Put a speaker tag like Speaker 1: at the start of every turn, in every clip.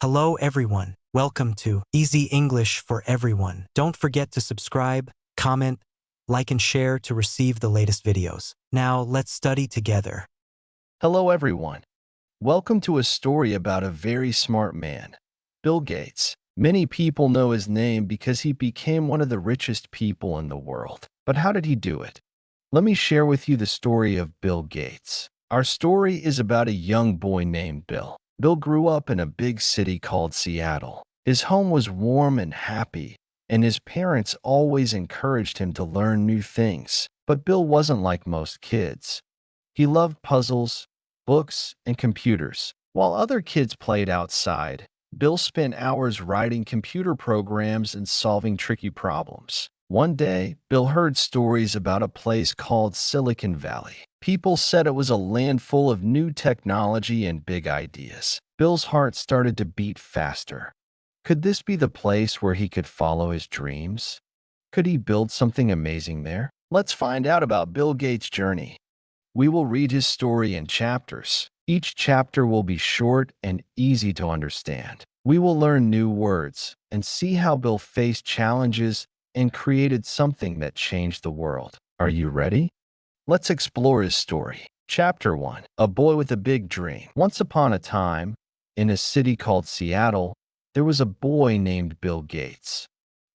Speaker 1: Hello everyone, welcome to Easy English for Everyone. Don't forget to subscribe, comment, like and share to receive the latest videos. Now let's study together.
Speaker 2: Hello, everyone. Welcome to a story about a very smart man, Bill Gates. Many people know his name because he became one of the richest people in the world. But how did he do it? Let me share with you the story of Bill Gates. Our story is about a young boy named Bill. Bill grew up in a big city called Seattle. His home was warm and happy, and his parents always encouraged him to learn new things. But Bill wasn't like most kids. He loved puzzles, books, and computers. While other kids played outside, Bill spent hours writing computer programs and solving tricky problems. One day, Bill heard stories about a place called Silicon Valley. People said it was a land full of new technology and big ideas. Bill's heart started to beat faster. Could this be the place where he could follow his dreams? Could he build something amazing there? Let's find out about Bill Gates' journey. We will read his story in chapters. Each chapter will be short and easy to understand. We will learn new words and see how Bill faced challenges and created something that changed the world. Are you ready? Let's explore his story. Chapter 1. A boy with a big dream. Once upon a time, in a city called Seattle, there was a boy named Bill Gates.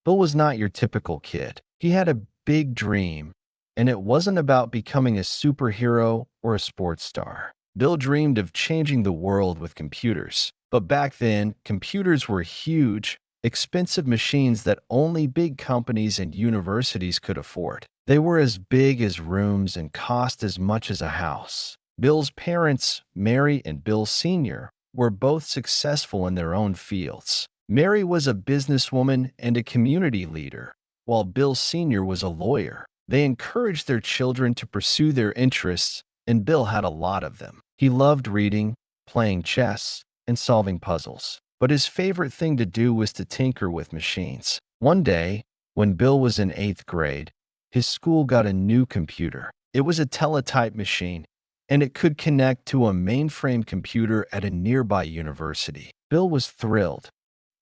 Speaker 2: Bill was not your typical kid. He had a big dream, and it wasn't about becoming a superhero or a sports star. Bill dreamed of changing the world with computers. But back then, computers were huge, expensive machines that only big companies and universities could afford. They were as big as rooms and cost as much as a house. Bill's parents, Mary and Bill Sr., were both successful in their own fields. Mary was a businesswoman and a community leader, while Bill Sr. was a lawyer. They encouraged their children to pursue their interests, and Bill had a lot of them. He loved reading, playing chess, and solving puzzles. But his favorite thing to do was to tinker with machines. One day, when Bill was in 8th grade, his school got a new computer. It was a teletype machine, and it could connect to a mainframe computer at a nearby university. Bill was thrilled.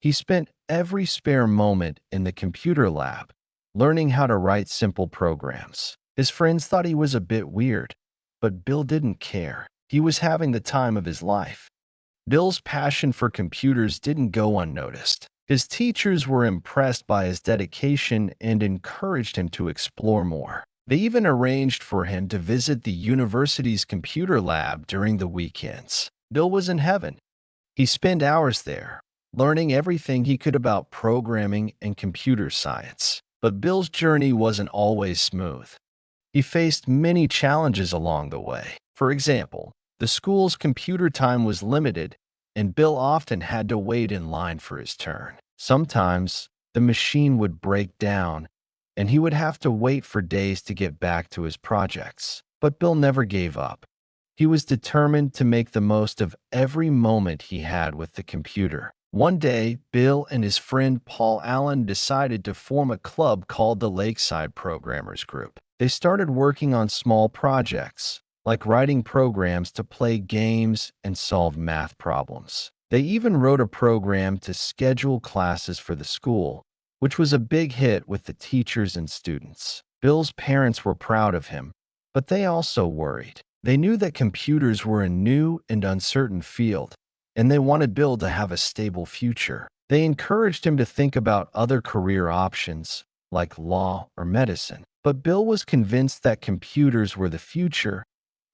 Speaker 2: He spent every spare moment in the computer lab, learning how to write simple programs. His friends thought he was a bit weird, but Bill didn't care. He was having the time of his life. Bill's passion for computers didn't go unnoticed. His teachers were impressed by his dedication and encouraged him to explore more. They even arranged for him to visit the university's computer lab during the weekends. Bill was in heaven. He spent hours there, learning everything he could about programming and computer science. But Bill's journey wasn't always smooth. He faced many challenges along the way. For example, the school's computer time was limited, and Bill often had to wait in line for his turn. Sometimes, the machine would break down, and he would have to wait for days to get back to his projects. But Bill never gave up. He was determined to make the most of every moment he had with the computer. One day, Bill and his friend Paul Allen decided to form a club called the Lakeside Programmers Group. They started working on small projects, like writing programs to play games and solve math problems. They even wrote a program to schedule classes for the school, which was a big hit with the teachers and students. Bill's parents were proud of him, but they also worried. They knew that computers were a new and uncertain field, and they wanted Bill to have a stable future. They encouraged him to think about other career options, like law or medicine. But Bill was convinced that computers were the future,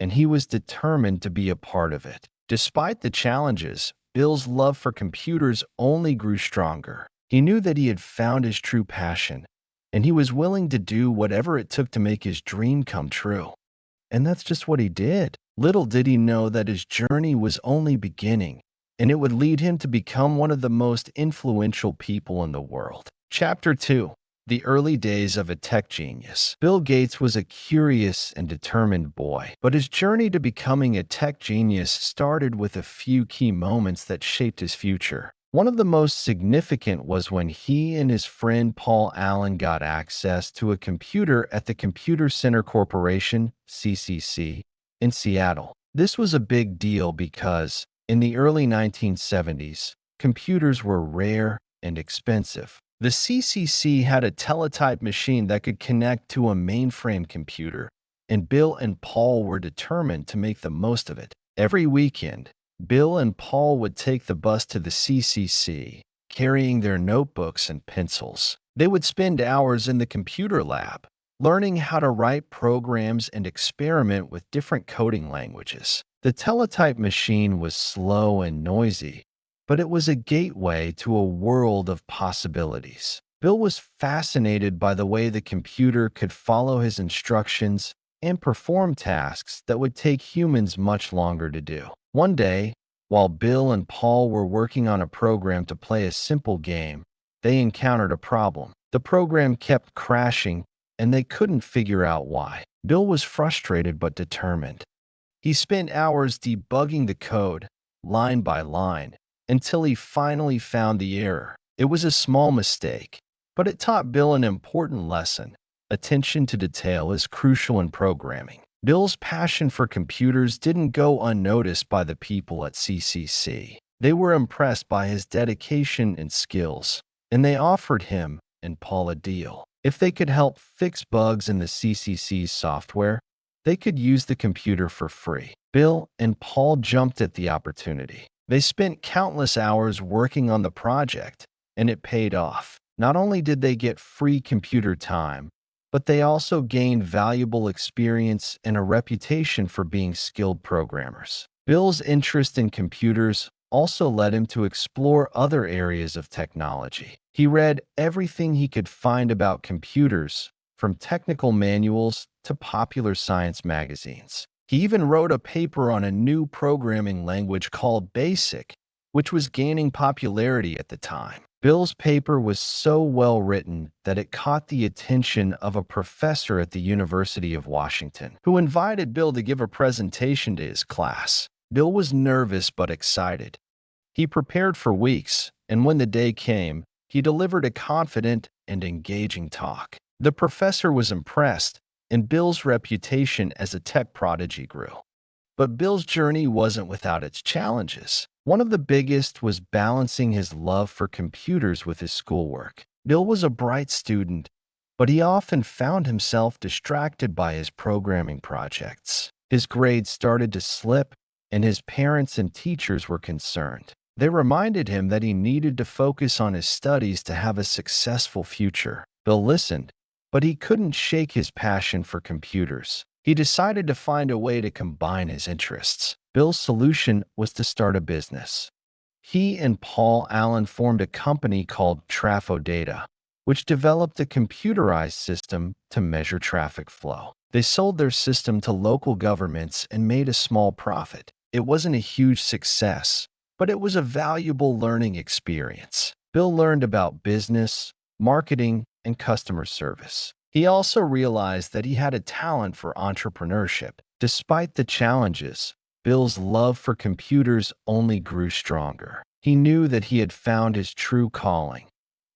Speaker 2: and he was determined to be a part of it. Despite the challenges, Bill's love for computers only grew stronger. He knew that he had found his true passion, and he was willing to do whatever it took to make his dream come true. And that's just what he did. Little did he know that his journey was only beginning, and it would lead him to become one of the most influential people in the world. Chapter 2. The early days of a tech genius. Bill Gates was a curious and determined boy, but his journey to becoming a tech genius started with a few key moments that shaped his future. One of the most significant was when he and his friend Paul Allen got access to a computer at the Computer Center Corporation, CCC, in Seattle. This was a big deal because, in the early 1970s, computers were rare and expensive. The CCC had a teletype machine that could connect to a mainframe computer, and Bill and Paul were determined to make the most of it. Every weekend, Bill and Paul would take the bus to the CCC, carrying their notebooks and pencils. They would spend hours in the computer lab, learning how to write programs and experiment with different coding languages. The teletype machine was slow and noisy, but it was a gateway to a world of possibilities. Bill was fascinated by the way the computer could follow his instructions and perform tasks that would take humans much longer to do. One day, while Bill and Paul were working on a program to play a simple game, they encountered a problem. The program kept crashing, and they couldn't figure out why. Bill was frustrated but determined. He spent hours debugging the code, line by line, until he finally found the error. It was a small mistake, but it taught Bill an important lesson. Attention to detail is crucial in programming. Bill's passion for computers didn't go unnoticed by the people at CCC. They were impressed by his dedication and skills, and they offered him and Paul a deal. If they could help fix bugs in the CCC's software, they could use the computer for free. Bill and Paul jumped at the opportunity. They spent countless hours working on the project, and it paid off. Not only did they get free computer time, but they also gained valuable experience and a reputation for being skilled programmers. Bill's interest in computers also led him to explore other areas of technology. He read everything he could find about computers, from technical manuals to popular science magazines. He even wrote a paper on a new programming language called BASIC, which was gaining popularity at the time. Bill's paper was so well written that it caught the attention of a professor at the University of Washington, who invited Bill to give a presentation to his class. Bill was nervous but excited. He prepared for weeks, and when the day came, he delivered a confident and engaging talk. The professor was impressed, and Bill's reputation as a tech prodigy grew. But Bill's journey wasn't without its challenges. One of the biggest was balancing his love for computers with his schoolwork. Bill was a bright student, but he often found himself distracted by his programming projects. His grades started to slip, and his parents and teachers were concerned. They reminded him that he needed to focus on his studies to have a successful future. Bill listened, but he couldn't shake his passion for computers. He decided to find a way to combine his interests. Bill's solution was to start a business. He and Paul Allen formed a company called Trafo Data, which developed a computerized system to measure traffic flow. They sold their system to local governments and made a small profit. It wasn't a huge success, but it was a valuable learning experience. Bill learned about business, marketing, and customer service. He also realized that he had a talent for entrepreneurship. Despite the challenges, Bill's love for computers only grew stronger. He knew that he had found his true calling,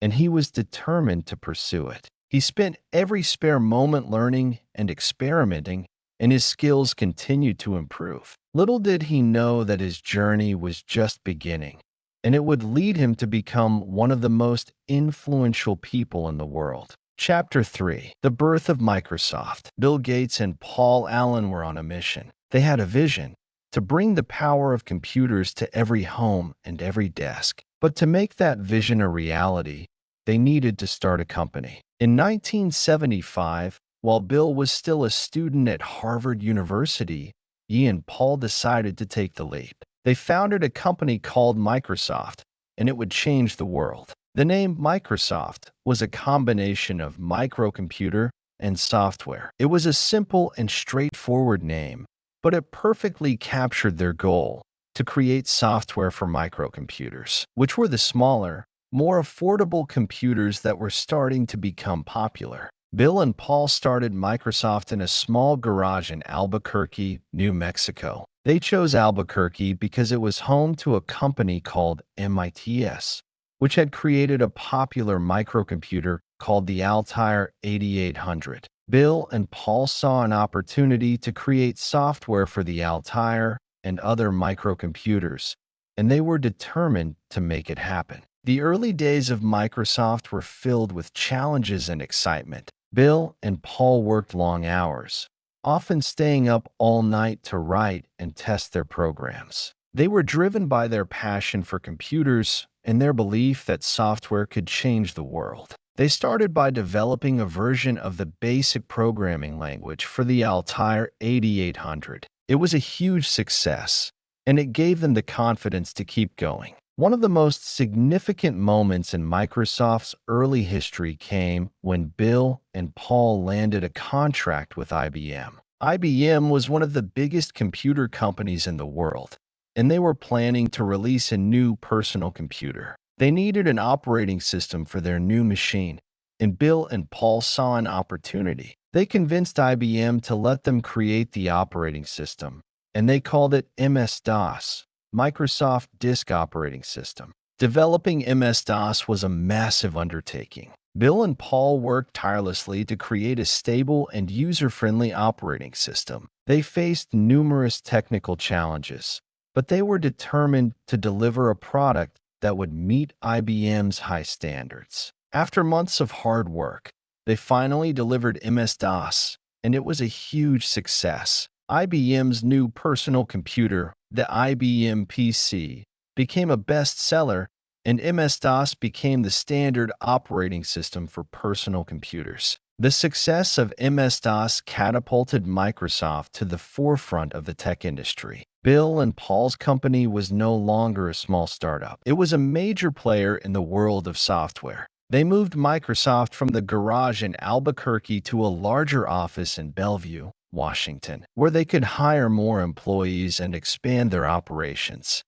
Speaker 2: and he was determined to pursue it. He spent every spare moment learning and experimenting, and his skills continued to improve. Little did he know that his journey was just beginning, and it would lead him to become one of the most influential people in the world. Chapter 3. The Birth of Microsoft. Bill Gates and Paul Allen were on a mission. They had a vision to bring the power of computers to every home and every desk. But to make that vision a reality, they needed to start a company. In 1975, while Bill was still a student at Harvard University, he and Paul decided to take the leap. They founded a company called Microsoft, and it would change the world. The name Microsoft was a combination of microcomputer and software. It was a simple and straightforward name, but it perfectly captured their goal to create software for microcomputers, which were the smaller, more affordable computers that were starting to become popular. Bill and Paul started Microsoft in a small garage in Albuquerque, New Mexico. They chose Albuquerque because it was home to a company called MITS, which had created a popular microcomputer called the Altair 8800. Bill and Paul saw an opportunity to create software for the Altair and other microcomputers, and they were determined to make it happen. The early days of Microsoft were filled with challenges and excitement. Bill and Paul worked long hours, often staying up all night to write and test their programs. They were driven by their passion for computers and their belief that software could change the world. They started by developing a version of the basic programming language for the Altair 8800. It was a huge success, and it gave them the confidence to keep going. One of the most significant moments in Microsoft's early history came when Bill and Paul landed a contract with IBM. IBM was one of the biggest computer companies in the world, and they were planning to release a new personal computer. They needed an operating system for their new machine, and Bill and Paul saw an opportunity. They convinced IBM to let them create the operating system, and they called it MS-DOS, Microsoft Disk Operating System. Developing MS-DOS was a massive undertaking. Bill and Paul worked tirelessly to create a stable and user-friendly operating system. They faced numerous technical challenges, but they were determined to deliver a product that would meet IBM's high standards. After months of hard work, they finally delivered MS-DOS, and it was a huge success. IBM's new personal computer, the IBM PC, became a bestseller, and MS-DOS became the standard operating system for personal computers. The success of MS-DOS catapulted Microsoft to the forefront of the tech industry. Bill and Paul's company was no longer a small startup. It was a major player in the world of software. They moved Microsoft from the garage in Albuquerque to a larger office in Bellevue, Washington, where they could hire more employees and expand their operations.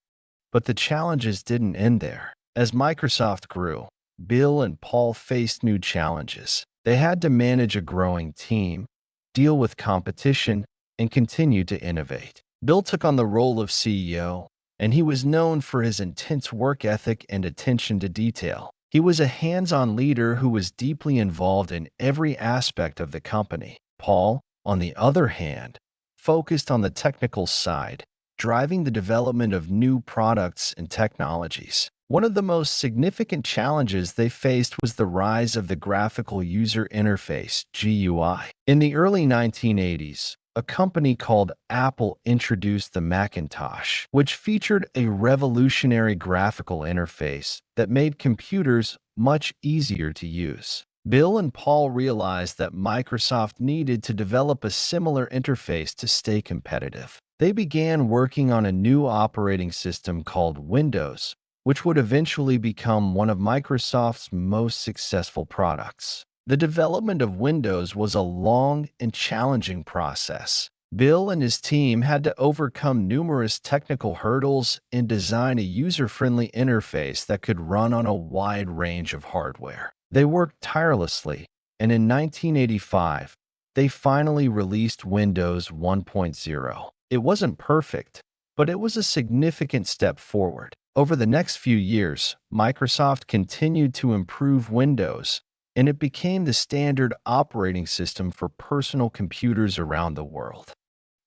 Speaker 2: But the challenges didn't end there. As Microsoft grew, Bill and Paul faced new challenges. They had to manage a growing team, deal with competition, and continue to innovate. Bill took on the role of CEO, and he was known for his intense work ethic and attention to detail. He was a hands-on leader who was deeply involved in every aspect of the company. Paul, on the other hand, focused on the technical side, driving the development of new products and technologies. One of the most significant challenges they faced was the rise of the graphical user interface, GUI. In the early 1980s, a company called Apple introduced the Macintosh, which featured a revolutionary graphical interface that made computers much easier to use. Bill and Paul realized that Microsoft needed to develop a similar interface to stay competitive. They began working on a new operating system called Windows, which would eventually become one of Microsoft's most successful products. The development of Windows was a long and challenging process. Bill and his team had to overcome numerous technical hurdles and design a user-friendly interface that could run on a wide range of hardware. They worked tirelessly, and in 1985, they finally released Windows 1.0. It wasn't perfect, but it was a significant step forward. Over the next few years, Microsoft continued to improve Windows, and it became the standard operating system for personal computers around the world.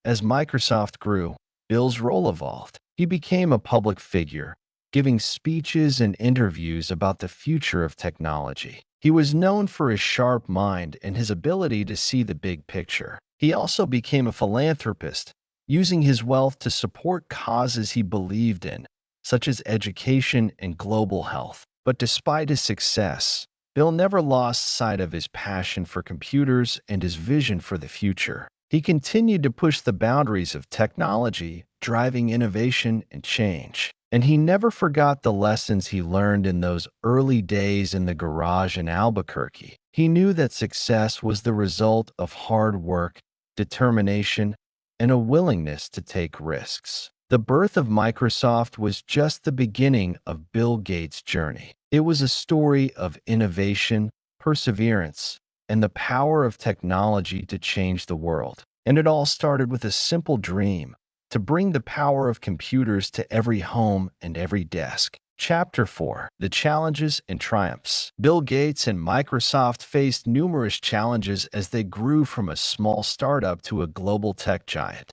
Speaker 2: As Microsoft grew, Bill's role evolved. He became a public figure, giving speeches and interviews about the future of technology. He was known for his sharp mind and his ability to see the big picture. He also became a philanthropist, using his wealth to support causes he believed in, such as education and global health. But despite his success, Bill never lost sight of his passion for computers and his vision for the future. He continued to push the boundaries of technology, driving innovation and change. And he never forgot the lessons he learned in those early days in the garage in Albuquerque. He knew that success was the result of hard work, determination, and a willingness to take risks. The birth of Microsoft was just the beginning of Bill Gates' journey. It was a story of innovation, perseverance, and the power of technology to change the world. And it all started with a simple dream: to bring the power of computers to every home and every desk. Chapter 4: The Challenges and Triumphs. Bill Gates and Microsoft faced numerous challenges as they grew from a small startup to a global tech giant.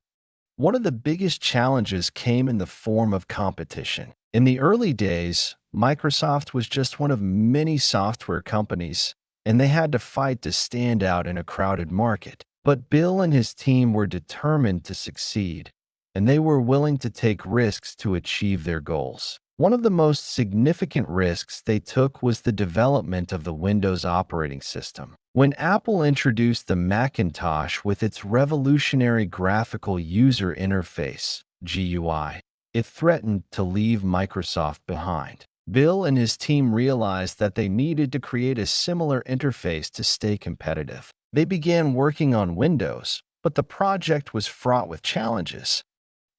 Speaker 2: One of the biggest challenges came in the form of competition. In the early days, Microsoft was just one of many software companies, and they had to fight to stand out in a crowded market. But Bill and his team were determined to succeed, and they were willing to take risks to achieve their goals. One of the most significant risks they took was the development of the Windows operating system. When Apple introduced the Macintosh with its revolutionary graphical user interface, GUI, it threatened to leave Microsoft behind. Bill and his team realized that they needed to create a similar interface to stay competitive. They began working on Windows, but the project was fraught with challenges.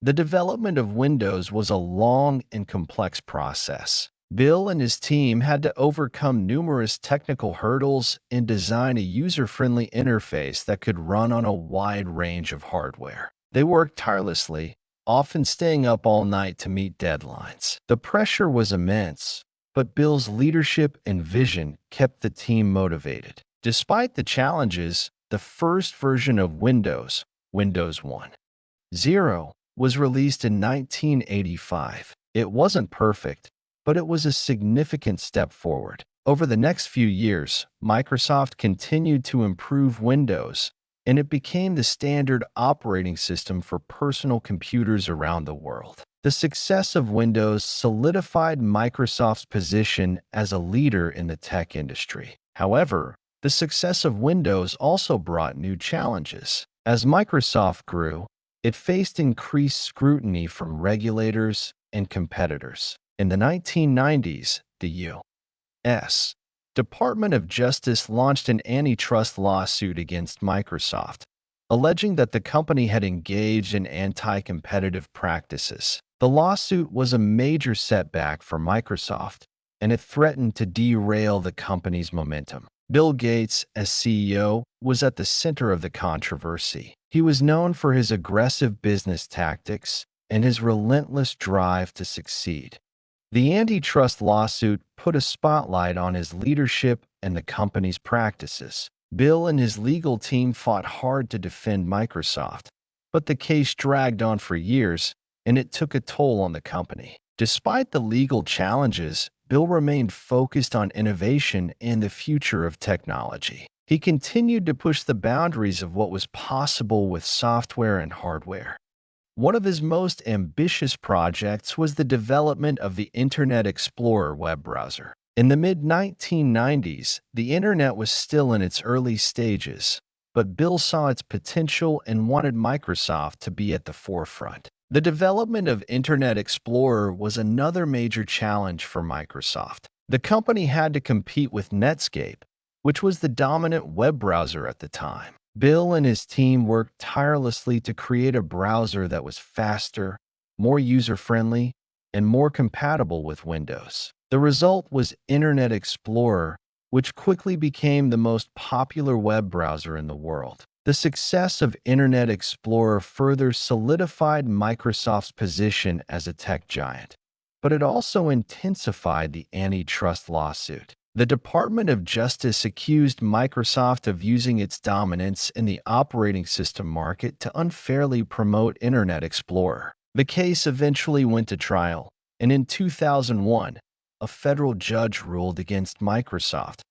Speaker 2: The development of Windows was a long and complex process. Bill and his team had to overcome numerous technical hurdles and design a user-friendly interface that could run on a wide range of hardware. They worked tirelessly, often staying up all night to meet deadlines. The pressure was immense, but Bill's leadership and vision kept the team motivated. Despite the challenges, the first version of Windows, Windows 1.0, was released in 1985. It wasn't perfect, but it was a significant step forward. Over the next few years, Microsoft continued to improve Windows, and it became the standard operating system for personal computers around the world. The success of Windows solidified Microsoft's position as a leader in the tech industry. However, the success of Windows also brought new challenges. As Microsoft grew, it faced increased scrutiny from regulators and competitors. In the 1990s, the U.S. Department of Justice launched an antitrust lawsuit against Microsoft, alleging that the company had engaged in anti-competitive practices. The lawsuit was a major setback for Microsoft, and it threatened to derail the company's momentum. Bill Gates, as CEO, was at the center of the controversy. He was known for his aggressive business tactics and his relentless drive to succeed. The antitrust lawsuit put a spotlight on his leadership and the company's practices. Bill and his legal team fought hard to defend Microsoft, but the case dragged on for years, and it took a toll on the company. Despite the legal challenges, Bill remained focused on innovation and the future of technology. He continued to push the boundaries of what was possible with software and hardware. One of his most ambitious projects was the development of the Internet Explorer web browser. In the mid-1990s, the Internet was still in its early stages, but Bill saw its potential and wanted Microsoft to be at the forefront. The development of Internet Explorer was another major challenge for Microsoft. The company had to compete with Netscape, which was the dominant web browser at the time. Bill and his team worked tirelessly to create a browser that was faster, more user-friendly, and more compatible with Windows. The result was Internet Explorer, which quickly became the most popular web browser in the world. The success of Internet Explorer further solidified Microsoft's position as a tech giant, but it also intensified the antitrust lawsuit. The Department of Justice accused Microsoft of using its dominance in the operating system market to unfairly promote Internet Explorer. The case eventually went to trial, and in 2001, a federal judge ruled against Microsoft,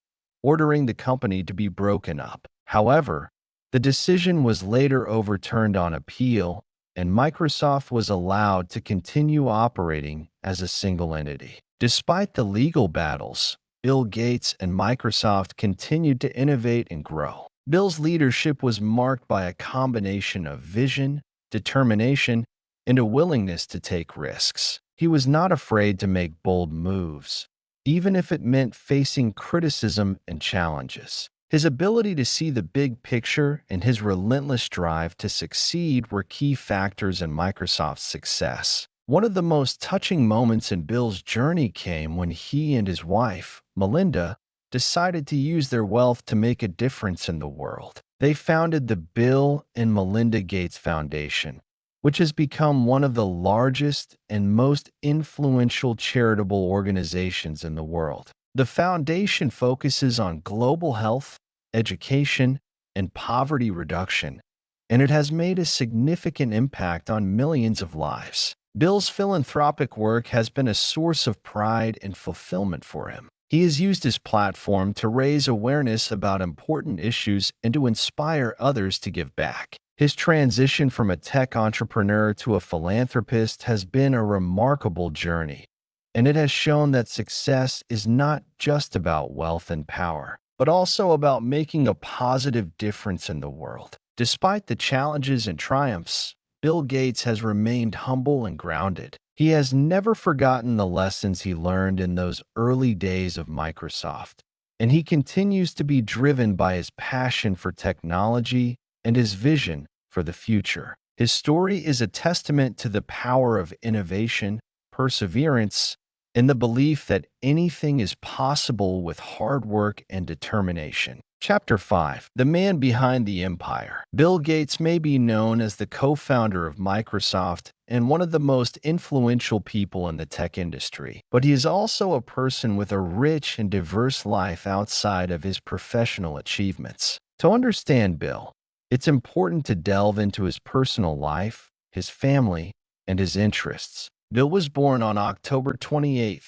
Speaker 2: ordering the company to be broken up. However, the decision was later overturned on appeal, and Microsoft was allowed to continue operating as a single entity. Despite the legal battles, Bill Gates and Microsoft continued to innovate and grow. Bill's leadership was marked by a combination of vision, determination, and a willingness to take risks. He was not afraid to make bold moves, even if it meant facing criticism and challenges. His ability to see the big picture and his relentless drive to succeed were key factors in Microsoft's success. One of the most touching moments in Bill's journey came when he and his wife, Melinda, decided to use their wealth to make a difference in the world. They founded the Bill and Melinda Gates Foundation, which has become one of the largest and most influential charitable organizations in the world. The foundation focuses on global health, education, and poverty reduction, and it has made a significant impact on millions of lives. Bill's philanthropic work has been a source of pride and fulfillment for him. He has used his platform to raise awareness about important issues and to inspire others to give back. His transition from a tech entrepreneur to a philanthropist has been a remarkable journey, and it has shown that success is not just about wealth and power, but also about making a positive difference in the world. Despite the challenges and triumphs, Bill Gates has remained humble and grounded. He has never forgotten the lessons he learned in those early days of Microsoft, and he continues to be driven by his passion for technology and his vision for the future. His story is a testament to the power of innovation, perseverance, and the belief that anything is possible with hard work and determination. Chapter 5. The Man Behind the Empire. Bill Gates may be known as the co-founder of Microsoft and one of the most influential people in the tech industry, but he is also a person with a rich and diverse life outside of his professional achievements. To understand Bill, it's important to delve into his personal life, his family, and his interests. Bill was born on October 28,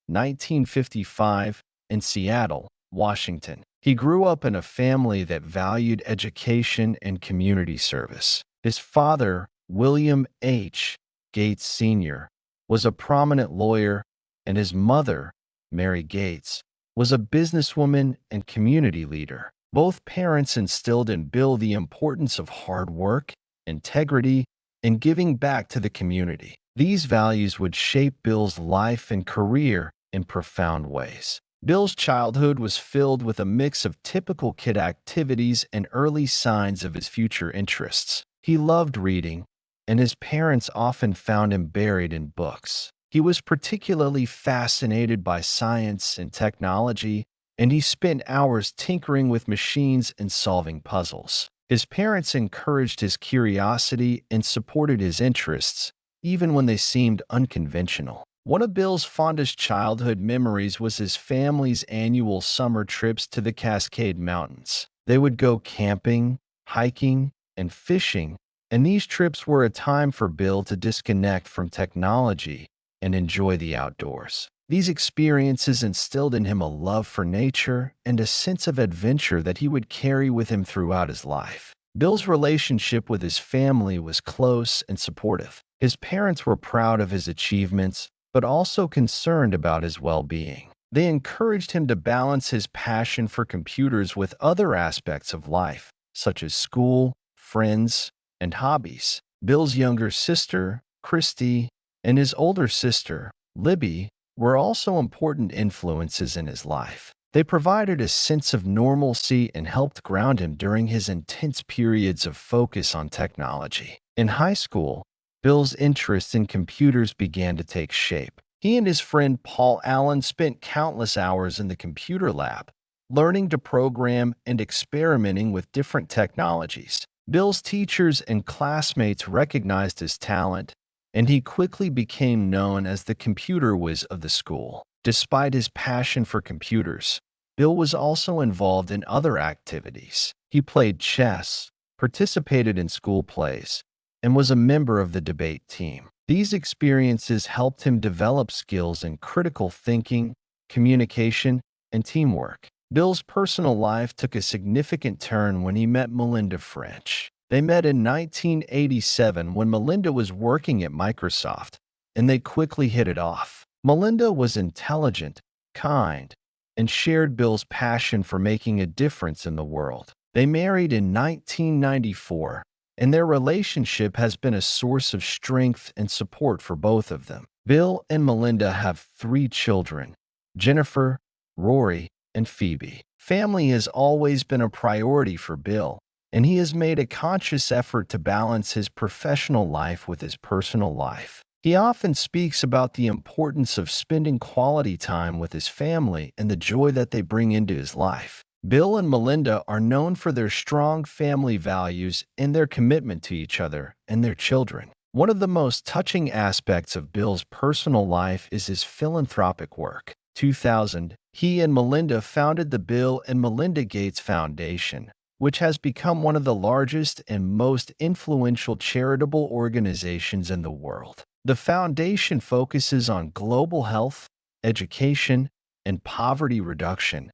Speaker 2: 1955, in Seattle, Washington. He grew up in a family that valued education and community service. His father, William H. Gates Sr., was a prominent lawyer, and his mother, Mary Gates, was a businesswoman and community leader. Both parents instilled in Bill the importance of hard work, integrity, and giving back to the community. These values would shape Bill's life and career in profound ways. Bill's childhood was filled with a mix of typical kid activities and early signs of his future interests. He loved reading, and his parents often found him buried in books. He was particularly fascinated by science and technology, and he spent hours tinkering with machines and solving puzzles. His parents encouraged his curiosity and supported his interests, even when they seemed unconventional. One of Bill's fondest childhood memories was his family's annual summer trips to the Cascade Mountains. They would go camping, hiking, and fishing, and these trips were a time for Bill to disconnect from technology and enjoy the outdoors. These experiences instilled in him a love for nature and a sense of adventure that he would carry with him throughout his life. Bill's relationship with his family was close and supportive. His parents were proud of his achievements, but also concerned about his well-being. They encouraged him to balance his passion for computers with other aspects of life, such as school, friends, and hobbies. Bill's younger sister, Christy, and his older sister, Libby, were also important influences in his life. They provided a sense of normalcy and helped ground him during his intense periods of focus on technology. In high school, Bill's interest in computers began to take shape. He and his friend Paul Allen spent countless hours in the computer lab, learning to program and experimenting with different technologies. Bill's teachers and classmates recognized his talent, and he quickly became known as the computer whiz of the school. Despite his passion for computers, Bill was also involved in other activities. He played chess, participated in school plays, and was a member of the debate team. These experiences helped him develop skills in critical thinking, communication, and teamwork. Bill's personal life took a significant turn when he met Melinda French. They met in 1987 when Melinda was working at Microsoft, and they quickly hit it off. Melinda was intelligent, kind, and shared Bill's passion for making a difference in the world. They married in 1994, and their relationship has been a source of strength and support for both of them. Bill and Melinda have 3 children, Jennifer, Rory, and Phoebe. Family has always been a priority for Bill, and he has made a conscious effort to balance his professional life with his personal life. He often speaks about the importance of spending quality time with his family and the joy that they bring into his life. Bill and Melinda are known for their strong family values and their commitment to each other and their children. One of the most touching aspects of Bill's personal life is his philanthropic work. 2000, he and Melinda founded the Bill and Melinda Gates Foundation, which has become one of the largest and most influential charitable organizations in the world. The foundation focuses on global health, education, and poverty reduction,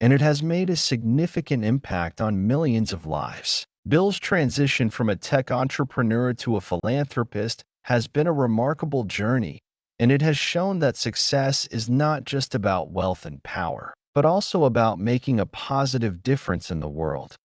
Speaker 2: and it has made a significant impact on millions of lives. Bill's transition from a tech entrepreneur to a philanthropist has been a remarkable journey, and it has shown that success is not just about wealth and power, but also about making a positive difference in the world.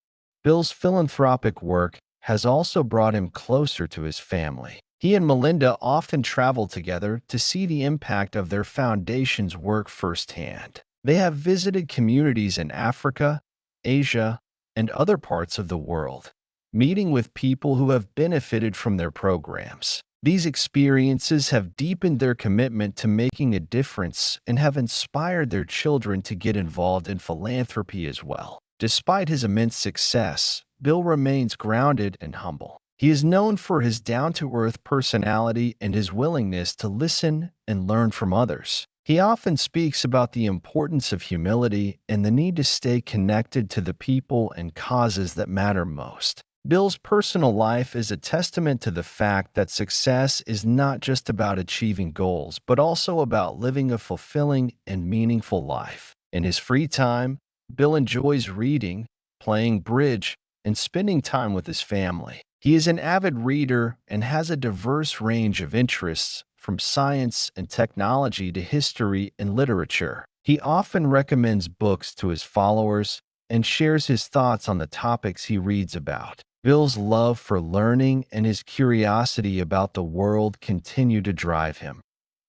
Speaker 2: Bill's philanthropic work has also brought him closer to his family. He and Melinda often travel together to see the impact of their foundation's work firsthand. They have visited communities in Africa, Asia, and other parts of the world, meeting with people who have benefited from their programs. These experiences have deepened their commitment to making a difference and have inspired their children to get involved in philanthropy as well. Despite his immense success, Bill remains grounded and humble. He is known for his down-to-earth personality and his willingness to listen and learn from others. He often speaks about the importance of humility and the need to stay connected to the people and causes that matter most. Bill's personal life is a testament to the fact that success is not just about achieving goals, but also about living a fulfilling and meaningful life. In his free time, Bill enjoys reading, playing bridge, and spending time with his family. He is an avid reader and has a diverse range of interests, from science and technology to history and literature. He often recommends books to his followers and shares his thoughts on the topics he reads about. Bill's love for learning and his curiosity about the world continue to drive him,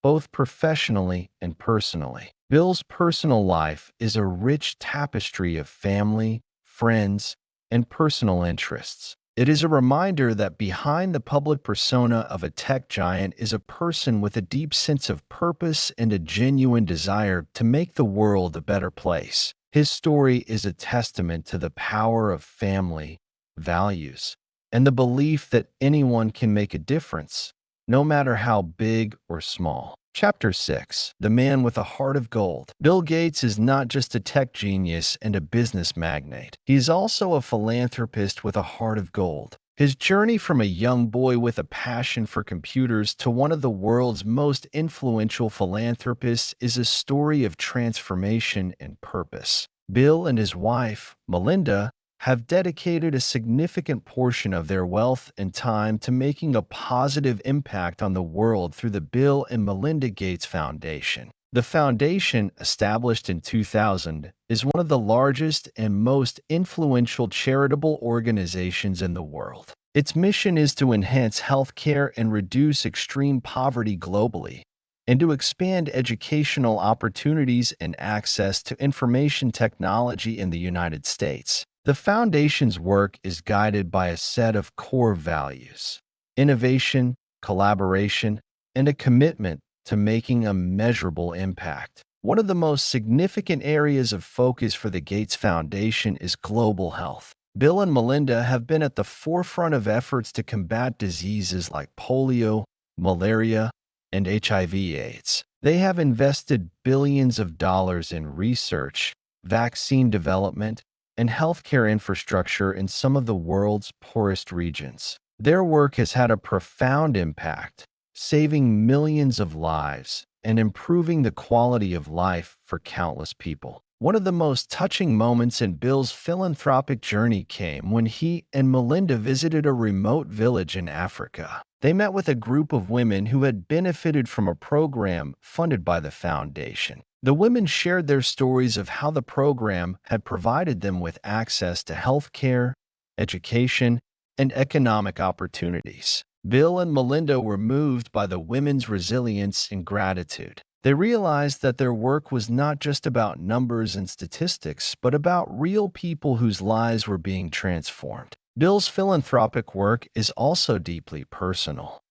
Speaker 2: both professionally and personally. Bill's personal life is a rich tapestry of family, friends, and personal interests. It is a reminder that behind the public persona of a tech giant is a person with a deep sense of purpose and a genuine desire to make the world a better place. His story is a testament to the power of family, values, and the belief that anyone can make a difference, no matter how big or small. Chapter 6. The Man with a Heart of Gold. Bill Gates is not just a tech genius and a business magnate. He is also a philanthropist with a heart of gold. His journey from a young boy with a passion for computers to one of the world's most influential philanthropists is a story of transformation and purpose. Bill and his wife, Melinda, have dedicated a significant portion of their wealth and time to making a positive impact on the world through the Bill and Melinda Gates Foundation. The foundation, established in 2000, is one of the largest and most influential charitable organizations in the world. Its mission is to enhance healthcare and reduce extreme poverty globally, and to expand educational opportunities and access to information technology in the United States. The Foundation's work is guided by a set of core values: innovation, collaboration, and a commitment to making a measurable impact. One of the most significant areas of focus for the Gates Foundation is global health. Bill and Melinda have been at the forefront of efforts to combat diseases like polio, malaria, and HIV/AIDS. They have invested billions of dollars in research, vaccine development, and healthcare infrastructure in some of the world's poorest regions. Their work has had a profound impact, saving millions of lives and improving the quality of life for countless people. One of the most touching moments in Bill's philanthropic journey came when he and Melinda visited a remote village in Africa. They met with a group of women who had benefited from a program funded by the foundation. The women shared their stories of how the program had provided them with access to health care, education, and economic opportunities. Bill and Melinda were moved by the women's resilience and gratitude. They realized that their work was not just about numbers and statistics, but about real people whose lives were being transformed. Bill's philanthropic work is also deeply personal.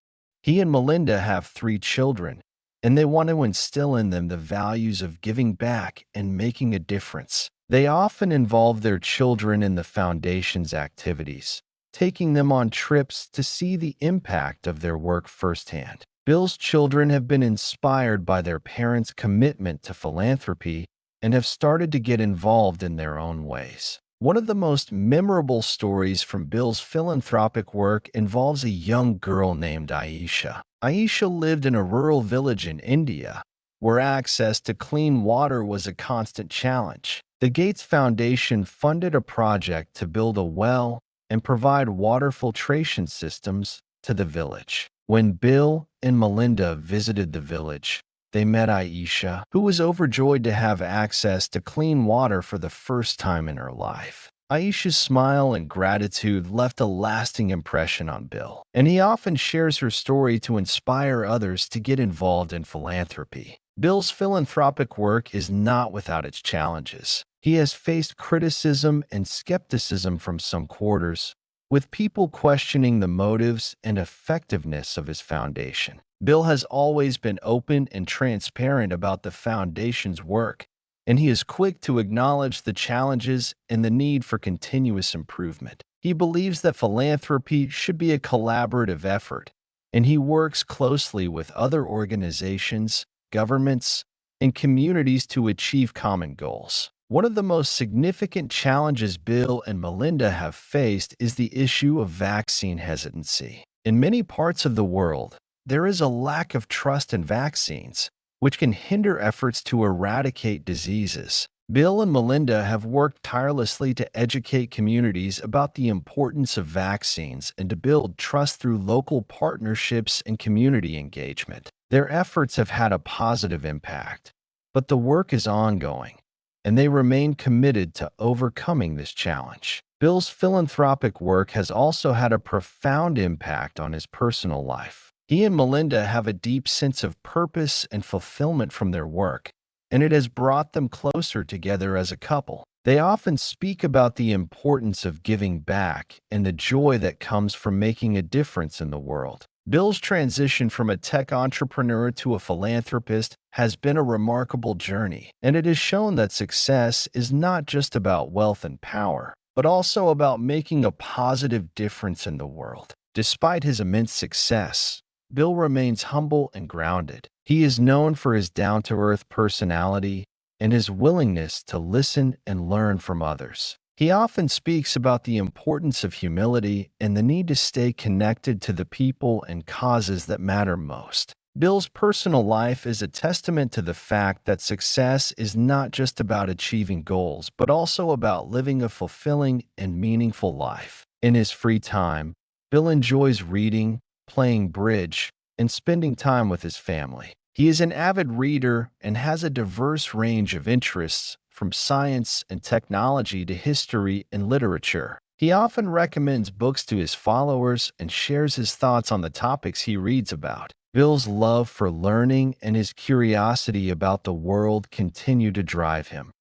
Speaker 2: He and Melinda have 3 children, and they want to instill in them the values of giving back and making a difference. They often involve their children in the foundation's activities, taking them on trips to see the impact of their work firsthand. Bill's children have been inspired by their parents' commitment to philanthropy and have started to get involved in their own ways. One of the most memorable stories from Bill's philanthropic work involves a young girl named Aisha. Aisha lived in a rural village in India, where access to clean water was a constant challenge. The Gates Foundation funded a project to build a well and provide water filtration systems to the village. When Bill and Melinda visited the village, they met Aisha, who was overjoyed to have access to clean water for the first time in her life. Aisha's smile and gratitude left a lasting impression on Bill, and he often shares her story to inspire others to get involved in philanthropy. Bill's philanthropic work is not without its challenges. He has faced criticism and skepticism from some quarters, with people questioning the motives and effectiveness of his foundation. Bill has always been open and transparent about the foundation's work, and he is quick to acknowledge the challenges and the need for continuous improvement. He believes that philanthropy should be a collaborative effort, and he works closely with other organizations, governments, and communities to achieve common goals. One of the most significant challenges Bill and Melinda have faced is the issue of vaccine hesitancy. In many parts of the world, there is a lack of trust in vaccines, which can hinder efforts to eradicate diseases. Bill and Melinda have worked tirelessly to educate communities about the importance of vaccines and to build trust through local partnerships and community engagement. Their efforts have had a positive impact, but the work is ongoing, and they remain committed to overcoming this challenge. Bill's philanthropic work has also had a profound impact on his personal life. He and Melinda have a deep sense of purpose and fulfillment from their work, and it has brought them closer together as a couple. They often speak about the importance of giving back and the joy that comes from making a difference in the world. Bill's transition from a tech entrepreneur to a philanthropist has been a remarkable journey, and it has shown that success is not just about wealth and power, but also about making a positive difference in the world. Despite his immense success, Bill remains humble and grounded. He is known for his down-to-earth personality and his willingness to listen and learn from others. He often speaks about the importance of humility and the need to stay connected to the people and causes that matter most. Bill's personal life is a testament to the fact that success is not just about achieving goals, but also about living a fulfilling and meaningful life. In his free time, Bill enjoys reading, playing bridge, and spending time with his family. He is an avid reader and has a diverse range of interests, from science and technology to history and literature. He often recommends books to his followers and shares his thoughts on the topics he reads about. Bill's love for learning and his curiosity about the world continue to drive him,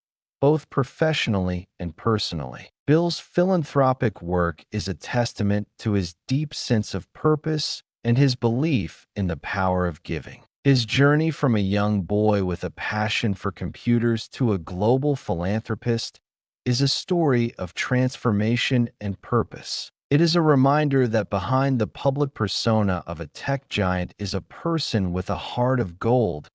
Speaker 2: both professionally and personally. Bill's philanthropic work is a testament to his deep sense of purpose and his belief in the power of giving. His journey from a young boy with a passion for computers to a global philanthropist is a story of transformation and purpose. It is a reminder that behind the public persona of a tech giant is a person with a heart of gold,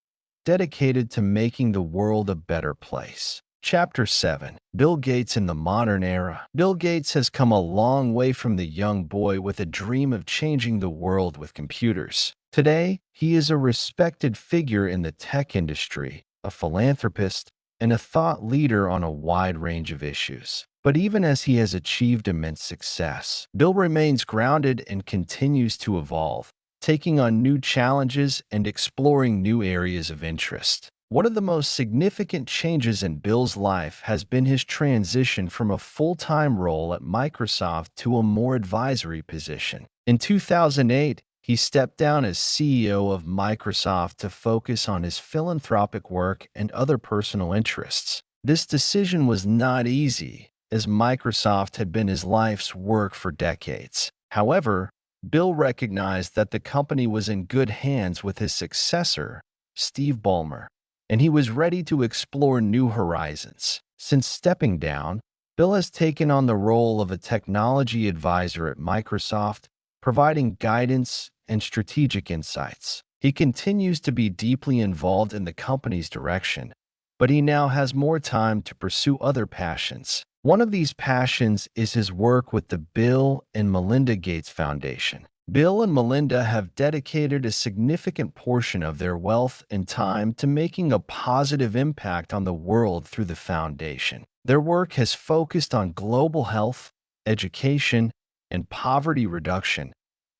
Speaker 2: dedicated to making the world a better place. Chapter 7. Bill Gates in the Modern Era. Bill Gates has come a long way from the young boy with a dream of changing the world with computers. Today, he is a respected figure in the tech industry, a philanthropist, and a thought leader on a wide range of issues. But even as he has achieved immense success, Bill remains grounded and continues to evolve, taking on new challenges and exploring new areas of interest. One of the most significant changes in Bill's life has been his transition from a full-time role at Microsoft to a more advisory position. In 2008, he stepped down as CEO of Microsoft to focus on his philanthropic work and other personal interests. This decision was not easy, as Microsoft had been his life's work for decades. However, Bill recognized that the company was in good hands with his successor, Steve Ballmer, and he was ready to explore new horizons. Since stepping down, Bill has taken on the role of a technology advisor at Microsoft, providing guidance and strategic insights. He continues to be deeply involved in the company's direction, but he now has more time to pursue other passions. One of these passions is his work with the Bill and Melinda Gates Foundation. Bill and Melinda have dedicated a significant portion of their wealth and time to making a positive impact on the world through the foundation. Their work has focused on global health, education, and poverty reduction,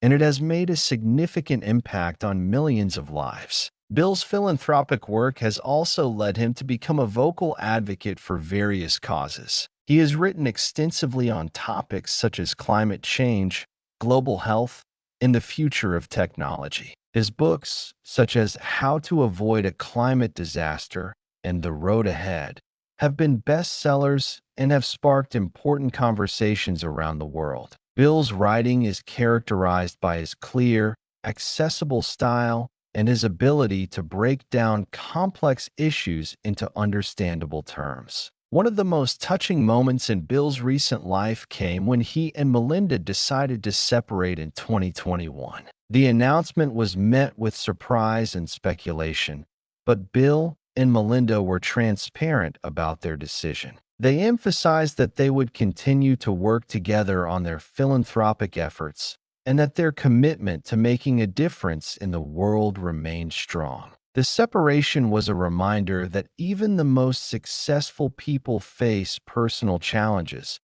Speaker 2: and it has made a significant impact on millions of lives. Bill's philanthropic work has also led him to become a vocal advocate for various causes. He has written extensively on topics such as climate change, global health, and the future of technology. His books, such as How to Avoid a Climate Disaster and The Road Ahead, have been bestsellers and have sparked important conversations around the world. Bill's writing is characterized by his clear, accessible style and his ability to break down complex issues into understandable terms. One of the most touching moments in Bill's recent life came when he and Melinda decided to separate in 2021. The announcement was met with surprise and speculation, but Bill and Melinda were transparent about their decision. They emphasized that they would continue to work together on their philanthropic efforts and that their commitment to making a difference in the world remained strong. The separation was a reminder that even the most successful people face personal challenges,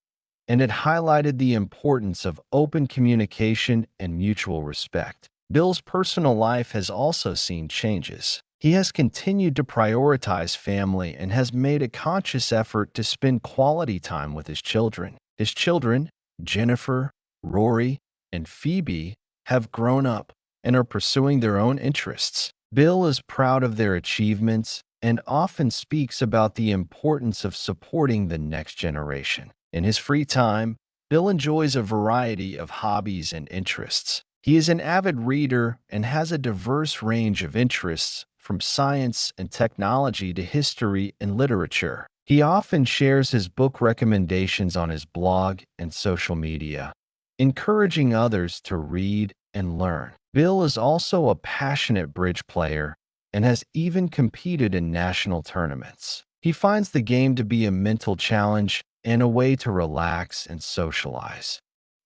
Speaker 2: and it highlighted the importance of open communication and mutual respect. Bill's personal life has also seen changes. He has continued to prioritize family and has made a conscious effort to spend quality time with his children. His children, Jennifer, Rory, and Phoebe, have grown up and are pursuing their own interests. Bill is proud of their achievements and often speaks about the importance of supporting the next generation. In his free time, Bill enjoys a variety of hobbies and interests. He is an avid reader and has a diverse range of interests, from science and technology to history and literature. He often shares his book recommendations on his blog and social media, encouraging others to read and learn. Bill is also a passionate bridge player and has even competed in national tournaments. He finds the game to be a mental challenge and a way to relax and socialize.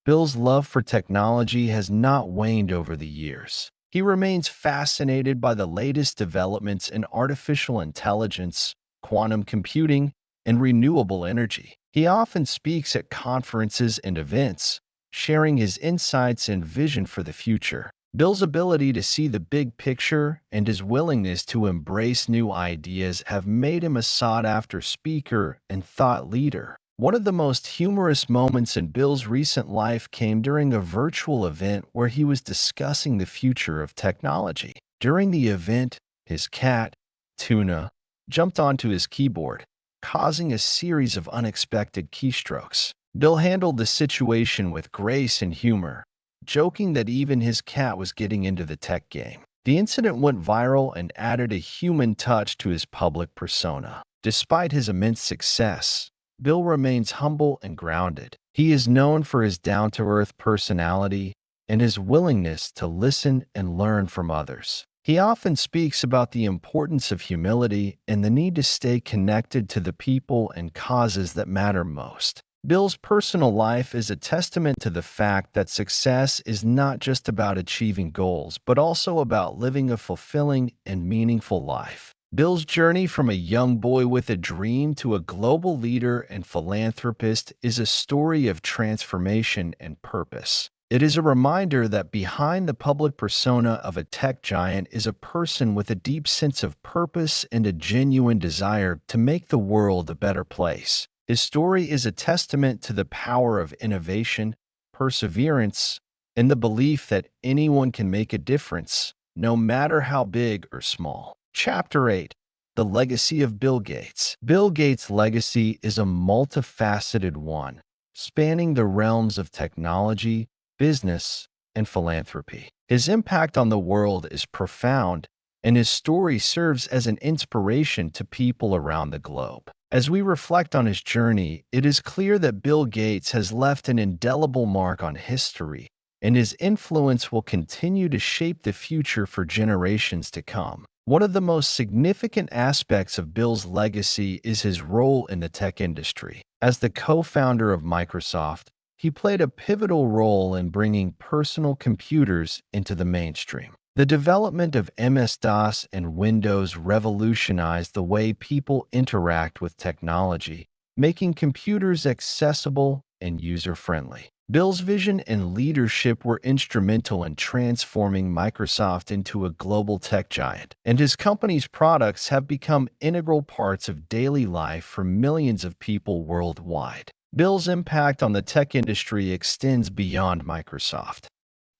Speaker 2: Bill's love for technology has not waned over the years. He remains fascinated by the latest developments in artificial intelligence, quantum computing, and renewable energy. He often speaks at conferences and events, sharing his insights and vision for the future. Bill's ability to see the big picture and his willingness to embrace new ideas have made him a sought-after speaker and thought leader. One of the most humorous moments in Bill's recent life came during a virtual event where he was discussing the future of technology. During the event, his cat, Tuna, jumped onto his keyboard, causing a series of unexpected keystrokes. Bill handled the situation with grace and humor, joking that even his cat was getting into the tech game. The incident went viral and added a human touch to his public persona. Despite his immense success, Bill remains humble and grounded. He is known for his down-to-earth personality and his willingness to listen and learn from others. He often speaks about the importance of humility and the need to stay connected to the people and causes that matter most. Bill's personal life is a testament to the fact that success is not just about achieving goals, but also about living a fulfilling and meaningful life. Bill's journey from a young boy with a dream to a global leader and philanthropist is a story of transformation and purpose. It is a reminder that behind the public persona of a tech giant is a person with a deep sense of purpose and a genuine desire to make the world a better place. His story is a testament to the power of innovation, perseverance, and the belief that anyone can make a difference, no matter how big or small. Chapter 8. The Legacy of Bill Gates. Bill Gates' legacy is a multifaceted one, spanning the realms of technology, business, and philanthropy. His impact on the world is profound, and his story serves as an inspiration to people around the globe. As we reflect on his journey, it is clear that Bill Gates has left an indelible mark on history, and his influence will continue to shape the future for generations to come. One of the most significant aspects of Bill's legacy is his role in the tech industry. As the co-founder of Microsoft, he played a pivotal role in bringing personal computers into the mainstream. The development of MS-DOS and Windows revolutionized the way people interact with technology, making computers accessible and user-friendly. Bill's vision and leadership were instrumental in transforming Microsoft into a global tech giant, and his company's products have become integral parts of daily life for millions of people worldwide. Bill's impact on the tech industry extends beyond Microsoft.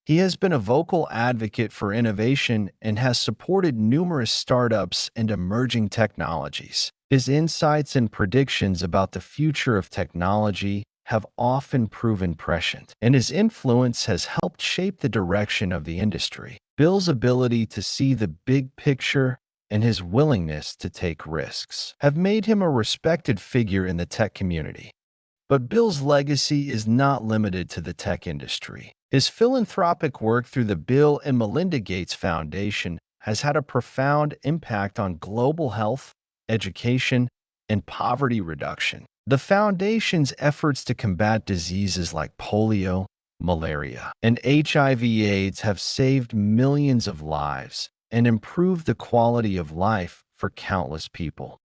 Speaker 2: He has been a vocal advocate for innovation and has supported numerous startups and emerging technologies. His insights and predictions about the future of technology have often proven prescient, and his influence has helped shape the direction of the industry. Bill's ability to see the big picture and his willingness to take risks have made him a respected figure in the tech community. But Bill's legacy is not limited to the tech industry. His philanthropic work through the Bill and Melinda Gates Foundation has had a profound impact on global health, education, and poverty reduction. The foundation's efforts to combat diseases like polio, malaria, and HIV/AIDS have saved millions of lives and improved the quality of life for countless people.